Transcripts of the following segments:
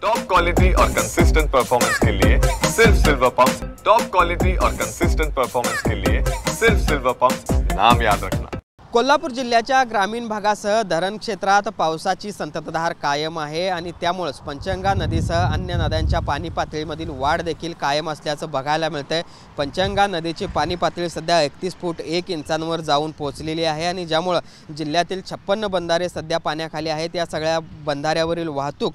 Top quality और consistent performance के लिए सिर्फ सिल्वर पंप्स। टॉप क्वालिटी और कंसिस्टेंट परफॉर्मेंस के लिए सिर्फ सिल्वर पंप्स, नाम याद रखना। कोल्हापूर जिल्ह्याच्या ग्रामीण भागासह धरण क्षेत्रात पावसाची संततधार कायम आहे आणि त्यामुळेच पंचगंगा नदीसह अन्य नद्यांच्या पाणी पातळीमधील वाढ देखील कायम असल्याचं बघायला मिळतंय। पंचगंगा नदीची पाणी पातळी सध्या 31 फूट 1 इंचांवर जाऊन पोहोचलेली आहे आणि ज्यामुळे जिल्ह्यातील 56 बंधारे सध्या पाण्याखाली आहेत। या सगळ्या बंधाऱ्यावरील वाहतूक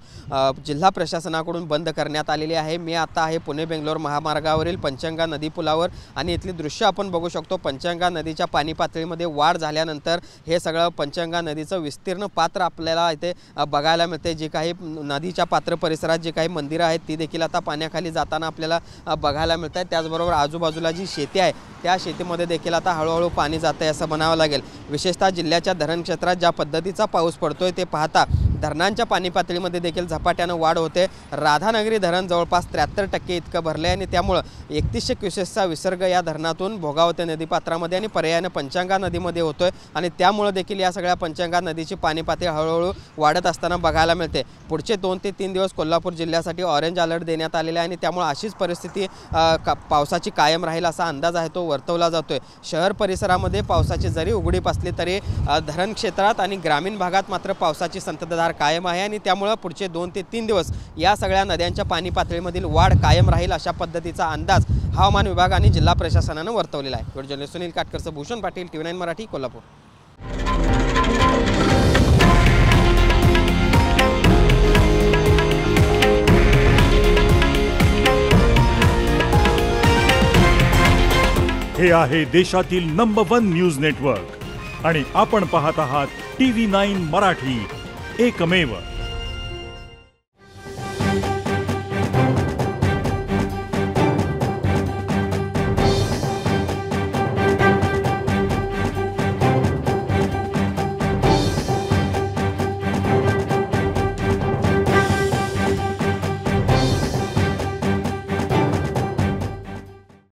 जिल्हा प्रशासनाकडून बंद करण्यात आलेली आहे। मी आता आहे पुणे बेंगलोर महामार्गावरील पंचगंगा नदी पुलावर आणि इथली दृश्य आपण बघू शकतो। पंचगंगा नदीच्या पाणी पातळीमध्ये वाढ झाल्या नंतर हे सगळं पंचगंगा नदीचं विस्तीर्ण पात्र आपल्याला इथे बघायला मिळते। जे काही नदीच्या पात्र परिसरात जे काही मंदिरं आहेत ती देखील आता पाण्याखाली जाताना आपल्याला बघायला मिळतात। त्याचबरोबर आजूबाजूला जी शेती आहे त्या शेतीमध्ये देखील आता हळूहळू पाणी जाते असं म्हणावं लागेल। विशेषतः जिल्ह्याच्या धरण क्षेत्रात ज्या पद्धतीचा पाऊस पडतोय ते पाहता धरणांच्या पाणी पातळीमध्ये देखील झपाट्याने वाढ होते। राधानगरी धरण जवळपास 73% इतकं भरले आणि त्यामुळे 3100 क्युसेसचा विसर्ग या धरणातून भोगावते नदीपात्रामध्ये आणि पर्यायाने पंचगंगा नदीमध्ये होतोय आणि त्यामुळे देखील या सगळ्या पंचगंगा नदीची पाणी पातळी हळूहळू वाढत असताना बघायला मिळते। पुढचे 2 ते 3 दिवस कोल्हापूर जिल्ह्यासाठी ऑरेंज अलर्ट देण्यात आलेला आहे आणि त्यामुळे अशीच परिस्थिती पावसाची कायम राहील असा अंदाज आहे तो वर्तवला जातोय। शहर परिसरामध्ये पावसाची जरी उघडीप असली तरी धरण क्षेत्रात आणि ग्रामीण भागात मात्र पावसाची संततधार कायम आहे आणि त्यामुळे पुढचे 2 ते 3 दिवस या सगळ्या नद्यांच्या पाणी पातळीमधील वाढ कायम राहील अशा पद्धतीचा अंदाज हवामान विभाग आणि जिल्हा प्रशासनाने वर्तवलेला आहे। व्हिडिओ जर्नलिस्ट सुनील काटकरचं भूषण पाटील, TV9 मराठी, कोल्हापूर। हे आहे देशातील नंबर 1 न्यूज नेटवर्क आणि आपण पाहत आहात TV9 मराठी, एकमेव।